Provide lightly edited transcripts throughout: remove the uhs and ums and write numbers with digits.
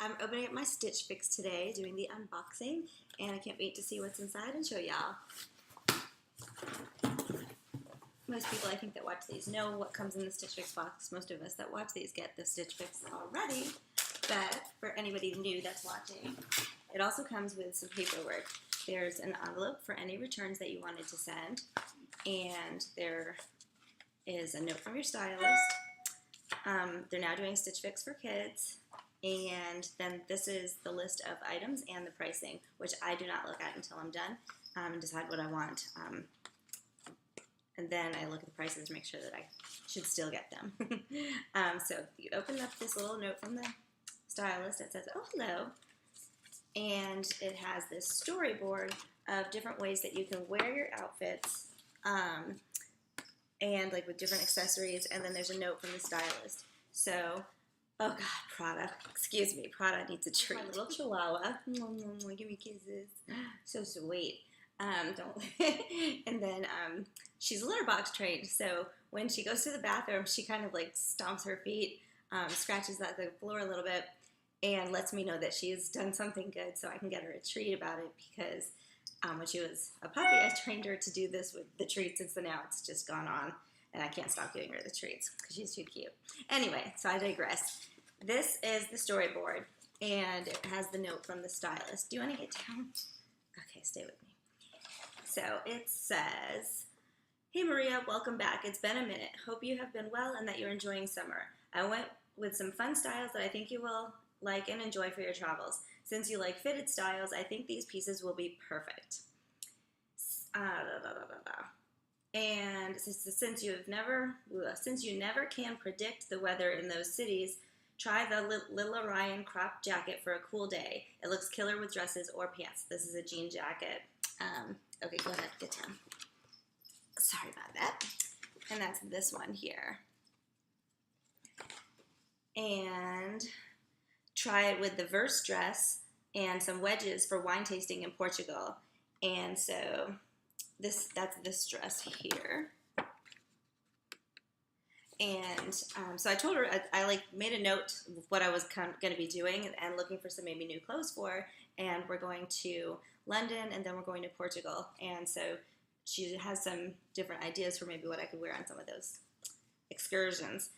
I'm opening up my Stitch Fix today, doing the unboxing, and I can't wait to see what's inside and show y'all. Most people I think that watch these know what comes in the Stitch Fix box. Most of us that watch these get the Stitch Fix already, but for anybody new that's watching, it also comes with some paperwork. There's an envelope for any returns that you wanted to send, and there is a note from your stylist. They're now doing Stitch Fix for kids, and then this is the list of items and the pricing, which I do not look at until I'm done and decide what I want. And then I look at the prices to make sure that I should still get them. So you open up this little note from the stylist that says, "Oh, hello." And it has this storyboard of different ways that you can wear your outfits, and like with different accessories, and then there's a note from the stylist. So, oh God, Prada, excuse me, Prada needs a treat. My little chihuahua, give me kisses, so sweet. And then she's litter box trained, so when she goes to the bathroom, she kind of like stomps her feet, scratches at the floor a little bit, and lets me know that she's done something good, so I can get her a treat about it, because when she was a puppy, I trained her to do this with the treats, and so now it's just gone on, and I can't stop giving her the treats because she's too cute. Anyway, so I digress. This is the storyboard, and it has the note from the stylist. Do you want to get down? Okay, stay with me. So it says, "Hey Maria, welcome back. It's been a minute. Hope you have been well and that you're enjoying summer. I went with some fun styles that I think you will like and enjoy for your travels. Since you like fitted styles, I think these pieces will be perfect. And since you never can predict the weather in those cities, try the Lila Orion crop jacket for a cool day. It looks killer with dresses or pants." This is a jean jacket. Okay, go ahead, get down. Sorry about that. And that's this one here. And try it with the Verse dress and some wedges for wine tasting in Portugal. And so that's this dress here. And so I told her, I like made a note of what I was going to be doing and looking for some maybe new clothes for. And we're going to London, and then we're going to Portugal. And so she has some different ideas for maybe what I could wear on some of those excursions.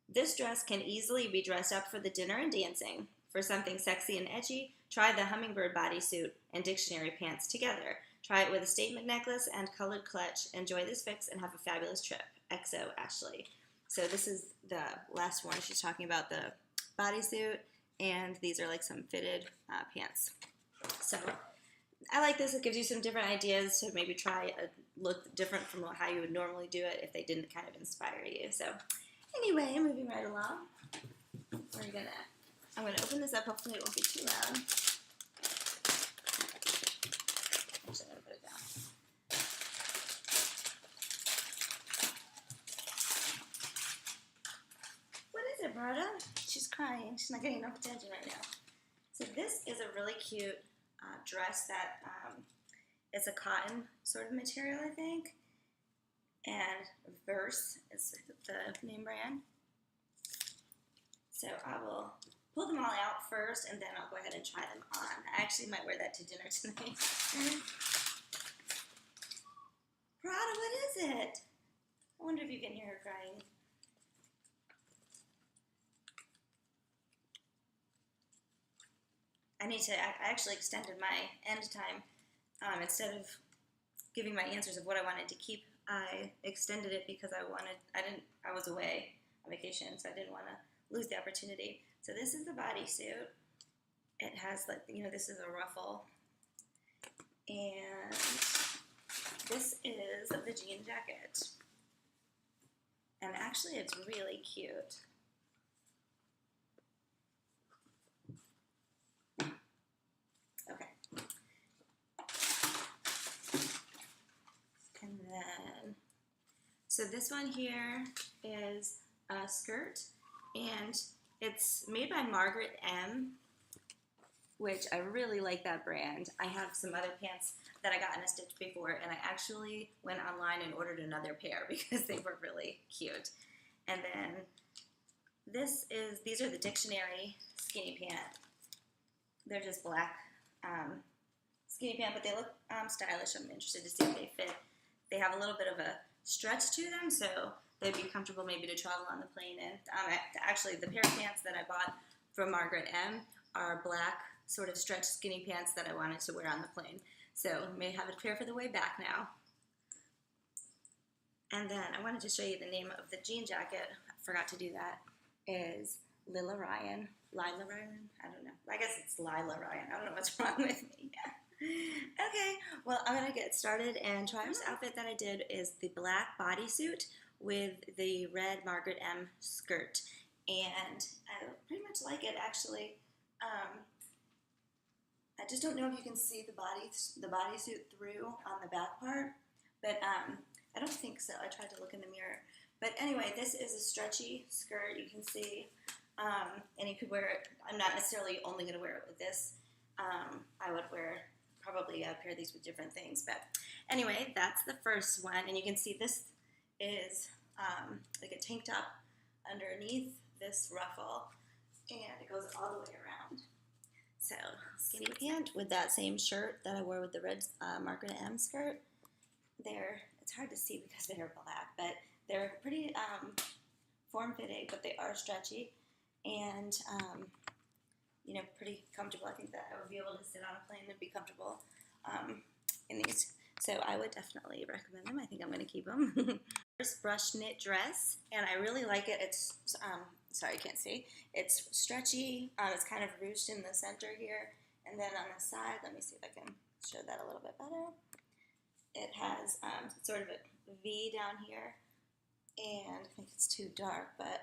This dress can easily be dressed up for the dinner and dancing. For something sexy and edgy, try the Hummingbird bodysuit and dictionary pants together. Try it with a statement necklace and colored clutch. Enjoy this fix and have a fabulous trip. XO Ashley. So this is the last one. She's talking about the bodysuit, and these are like some fitted pants. So I like this. It gives you some different ideas to maybe try a look different from how you would normally do it if they didn't kind of inspire you. So anyway, moving right along. I'm gonna open this up. Hopefully it won't be too loud. Actually, I'm gonna put it down. What is it, Berta? She's crying. She's not getting enough attention right now. So this is a really cute dress that is a cotton sort of material, I think. And Verse is the name brand. So I will pull them all out first, and then I'll go ahead and try them on. I actually might wear that to dinner tonight. Prada, what is it? I wonder if you can hear her crying. I actually extended my end time. Instead of giving my answers of what I wanted to keep, I extended it because I was away on vacation, so I didn't want to lose the opportunity. So this is the bodysuit. It has this is a ruffle. And this is the jean jacket. And actually it's really cute. Okay. And then, so this one here is a skirt, and it's made by Margaret M, which I really like that brand. I have some other pants that I got in a stitch before, and I actually went online and ordered another pair because they were really cute. And then these are the Dictionary skinny pant they're just black skinny pants, but they look stylish. I'm interested to see if they fit. They have a little bit of a stretch to them, so they'd be comfortable maybe to travel on the plane in. Actually, the pair of pants that I bought from Margaret M are black, sort of stretched skinny pants that I wanted to wear on the plane. So may have a pair for the way back now. And then I wanted to show you the name of the jean jacket. I forgot to do that. Is Lila Ryan. Lila Ryan? I don't know. I guess it's Lila Ryan. I don't know what's wrong with me. Okay, well, I'm going to get started and try this outfit that I did is the black bodysuit with the red Margaret M skirt. And I pretty much like it, actually. I just don't know if you can see the bodysuit through on the back part, but I don't think so. I tried to look in the mirror. But anyway, this is a stretchy skirt, you can see, and you could wear it. I'm not necessarily only going to wear it with this. I would probably pair these with different things. But anyway, that's the first one, and you can see this is like a tank top underneath this ruffle, and it goes all the way around. So, skinny pant with that same shirt that I wore with the red Margaret M skirt. It's hard to see because they're black, but they're pretty form-fitting, but they are stretchy and, you know, pretty comfortable. I think that I would be able to sit on a plane and be comfortable in these. So I would definitely recommend them. I think I'm going to keep them. First, Brushed Knit Dress, and I really like it. It's, sorry, you can't see. It's stretchy. It's kind of ruched in the center here. And then on the side, let me see if I can show that a little bit better. It has sort of a V down here. And I think it's too dark, but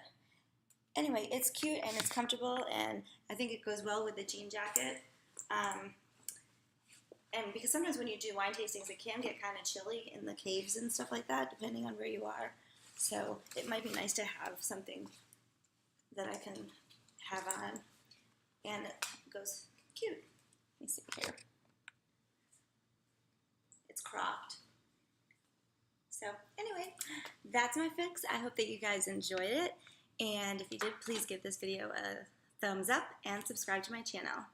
anyway, it's cute and it's comfortable, and I think it goes well with the jean jacket. And because sometimes when you do wine tastings, it can get kind of chilly in the caves and stuff like that, depending on where you are. So it might be nice to have something that I can have on, and it goes cute. Let me see here. It's cropped. So anyway, that's my fix. I hope that you guys enjoyed it. And if you did, please give this video a thumbs up and subscribe to my channel.